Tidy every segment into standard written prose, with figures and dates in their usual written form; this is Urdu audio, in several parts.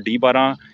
D12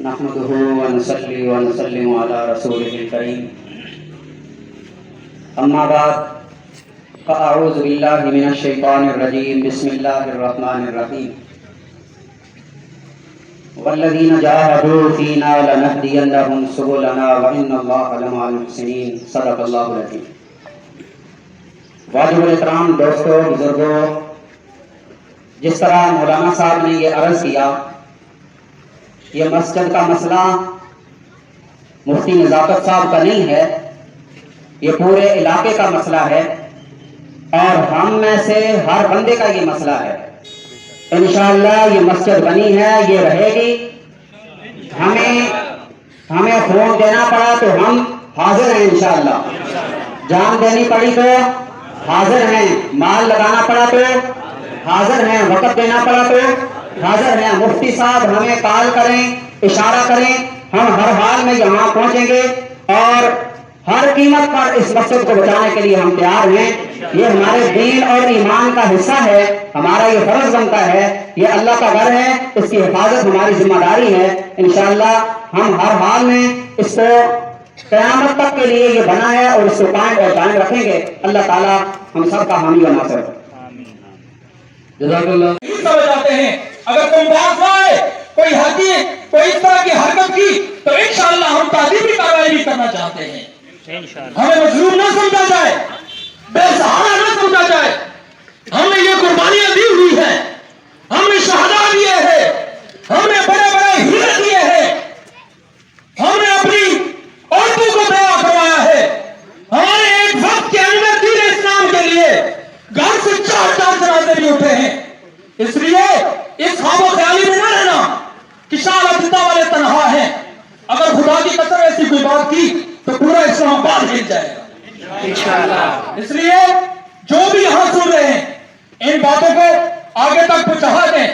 نحمده ونصلي ونسلم على رسوله الكريم أما بعد فأعوذ بالله من الشيطان الرجيم بسم الله الرحمن الرحيم والذين جاهدوا فينا لنهدينهم سبلنا وإن الله لمع المحسنين صدق الله العظيم. واجب الاحترام دوستوں بزرگوں، جس طرح مولانا صاحب نے یہ عرض کیا، یہ مسجد کا مسئلہ مفتی نزاکت صاحب کا نہیں ہے، یہ پورے علاقے کا مسئلہ ہے اور ہم میں سے ہر بندے کا یہ مسئلہ ہے. انشاءاللہ یہ مسجد بنی ہے، یہ رہے گی. ہمیں خون دینا پڑا تو ہم حاضر ہیں انشاءاللہ، جان دینی پڑی تو حاضر ہیں، مال لگانا پڑا تو حاضر ہیں، وقت دینا پڑا تو حاضر ہیں. مفتی صاحب ہمیں کال کریں، اشارہ کریں، ہم ہر حال میں یہاں پہنچیں گے اور ہر قیمت پر اس مسجد کو بچانے کے لیے ہم تیار ہیں. یہ ہمارے دین اور ایمان کا حصہ ہے، ہمارا یہ فرض بنتا ہے، یہ اللہ کا گھر ہے، اس کی حفاظت ہماری ذمہ داری ہے. انشاءاللہ ہم ہر حال میں اس کو قیامت تک کے لیے یہ بنا ہے اور اس کو قائم اور دائم رکھیں گے. اللہ تعالیٰ ہم سب کا حامی و ناصر ہو. جزاک اللہ. سمجھ آتے ہیں اگر کوئی بات آئے، کوئی حدیث، کوئی اس طرح کی حرکت کی تو انشاءاللہ ہم تعزیری کارروائی بھی کرنا چاہتے ہیں. ہمیں مظلوم نہ سمجھا جائے، بے سہارا نہ سمجھا جائے. ہم نے یہ قربانیاں دی ہوئی ہیں، ہم نے شہداء دیے ہیں، ہم نے بڑے بڑے ہیرے دیے ہیں، ہم نے اپنی عورتوں کو بیعہ کروایا ہے. ہمارے ایک وقت کے اندر دین اسلام کے لیے گھر سے 4 جنازے بھی اٹھے ہیں. اس لیے اس خواب و خیالی میں نہ رہنا کہ شاہ عبداللہ والے تنہا ہیں. اگر خدا کی قسم ایسی کوئی بات کی تو پورا اسلام آباد ہل جائے گا انشاءاللہ. اس لیے جو بھی یہاں سن رہے ہیں ان باتوں کو آگے تک پہنچا دیں.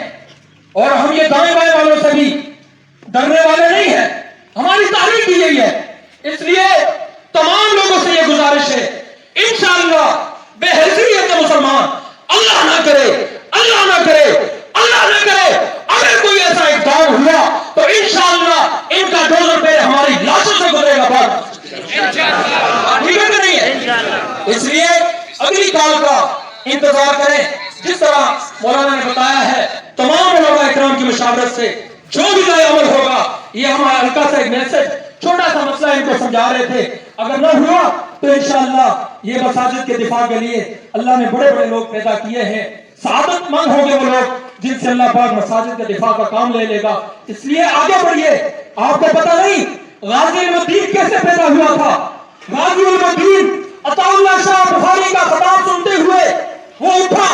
اور ہم یہ دائیں بائیں والوں سے بھی ڈرنے والے نہیں ہیں، ہماری تعلیم بھی یہی ہے. اس لیے تمام لوگوں سے یہ گزارش ہے، انشاءاللہ بے حیثیت مسلمان اللہ نہ کرے، اللہ نہ کرے، اللہ نہ کرے اگر کوئی ایسا اقدام ہوا تو انشاءاللہ ان کا ڈوزر پہ ہماری لاشوں سے گزرے گا بات. ٹھیک ہے کہ نہیں ہے؟ اس لیے اگلی کال کا انتظار کریں. جس طرح مولانا نے بتایا ہے تمام علماء اکرام کی مشاورت سے جو بھی نئے عمل ہوگا، یہ ہمارا ہلکا سا ایک میسج، چھوٹا سا مسئلہ ان کو سمجھا رہے تھے. اگر نہ ہوا تو انشاءاللہ یہ مساجد کے دفاع کے لیے اللہ نے بڑے بڑے لوگ پیدا کیے ہیں. سعادت مند ہوں گے وہ لوگ جن سے اللہ پاک مساجد کے دفاع کا کام لے لے گا. اس لیے آگے بڑھیے. آپ کو پتہ نہیں غازی علم الدین کیسے پیدا ہوا تھا؟ غازی علم الدین عطا اللہ شاہ بخاری کا خطاب سنتے ہوئے وہ اٹھا،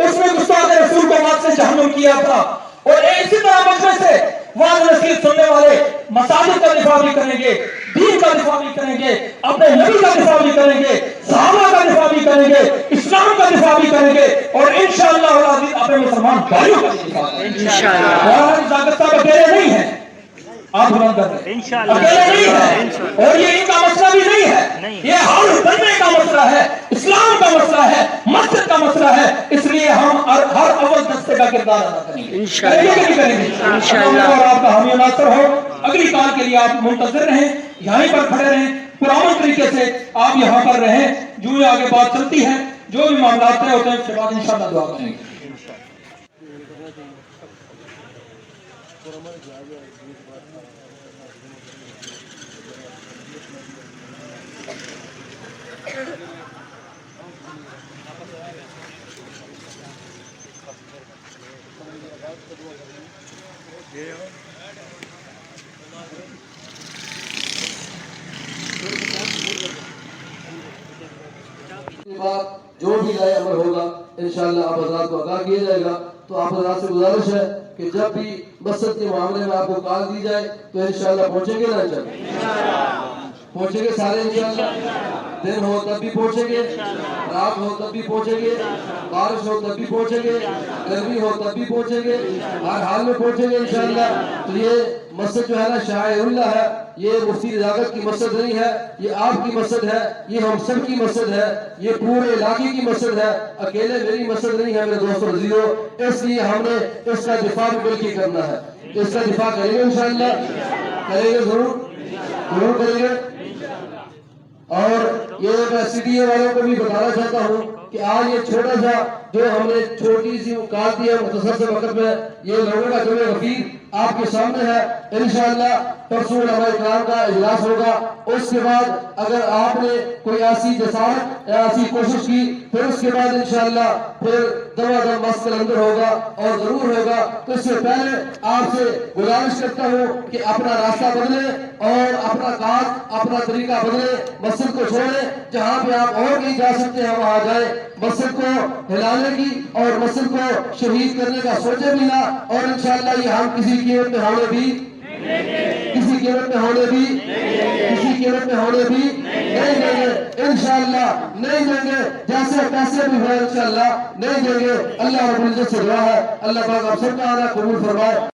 اس نے گستاخ رسول کو موت سے جہنم کیا تھا. اور اسی طرح مجلس سے واعظ نصیحت سننے والے مساجد کا دفاع بھی کریں گے، دین کا دفاع بھی کریں گے، اپنے نبی کا دفاع بھی کریں گے، صحابہ کا دفاع بھی کریں گے، اسلام کا دفاع بھی کریں گے اور انشاءاللہ العزیز اپنے مسلمان بھائیوں کا دفاع کریں گے. مولانا نزاکت صاحب اکیلے نہیں ہیں، آپ بلند کر رہے ہیں، اکیلے نہیں ہیں. اور یہ ان کا مسئلہ بھی نہیں ہے، یہ ہر بندے کا مسئلہ ہے، اسلام کا مسئلہ ہے، مسجد کا مسئلہ ہے. اس لیے ہم ہر اول دستے کا کردار ادا کریں گے انشاءاللہ. اور آپ کا حامی و ناصر ہو. اگلی کال کے لیے آپ منتظر رہیں، یہیں پر کھڑے رہیں، پرامن طریقے سے آپ یہاں پر رہیں. جو ہی آگے بات چلتی ہے، جو بھی معاملات طے ہوتے ہیں اس کے بعد انشاءاللہ دعا کریں گے. جو بھی نئے عمل ہوگا انشاءاللہ آپ حضرات کو آگاہ کیا جائے گا. تو آپ حضرات سے گزارش ہے کہ جب بھی مسجد کے معاملے میں آپ کو کال دی جائے تو انشاءاللہ پہنچیں گے. نہ پہنچیں گے سارے انشاءاللہ. دن ہو تب بھی پہنچیں گے، رات ہو تب بھی پہنچیں گے، بارش ہو تب بھی پہنچیں گے، گرمی ہو تب بھی پہنچیں گے، ہر حال میں پہنچیں گے انشاءاللہ. تو یہ مسجد جو ہے نا شاعر اللہ ہے، یہ مفتی نزاکت کی مسجد نہیں ہے، یہ آپ کی مسجد ہے، یہ ہم سب کی مسجد ہے، یہ پورے علاقے کی مسجد ہے، اکیلے میری مسجد نہیں ہے میرے دوستوں عزیزوں. اس لیے ہم نے اس کا دفاع بھی مل کے کرنا ہے، اس کا دفاع کریں گے انشاءاللہ. کریں گے ضرور کریں گے. اور یہ میں CDA والوں کو بھی بتانا چاہتا ہوں کہ آج یہ چھوٹا سا جو ہم نے چھوٹی سی اوقات دی ہے مختصر سے وقت میں یہ لوگوں کا جمع غفیر آپ کے سامنے ہے. انشاءاللہ پرسوں علماء کرام کا اجلاس ہوگا. اس کے بعد اگر آپ نے کوئی ایسی جسارت ایسی کوشش کی پھر اس کے بعد انشاءاللہ پھر دم مست اندر ہوگا اور ضرور ہوگا. تو اس سے پہلے آپ سے گزارش کرتا ہوں کہ اپنا راستہ بدلے اور اپنا کام اپنا طریقہ بدلے. مسجد کو چھوڑیں, جہاں پہ آپ اور کہیں جا سکتے ہیں وہاں جائیں. مسجد کو ہلانے کی اور مسجد کو شہید کرنے کا سوچے بھی نہ. اور انشاءاللہ یہ ہم کسی قیمت میں ہونے بھی نہیں دیں گے. انشاءاللہ نہیں دیں گے. جیسے پیسے بھی ہوئے انشاءاللہ نہیں دیں گے. اللہ رب العزت سے دعا ہے اللہ پاک آپ سب کا آنا قبول فرمائے.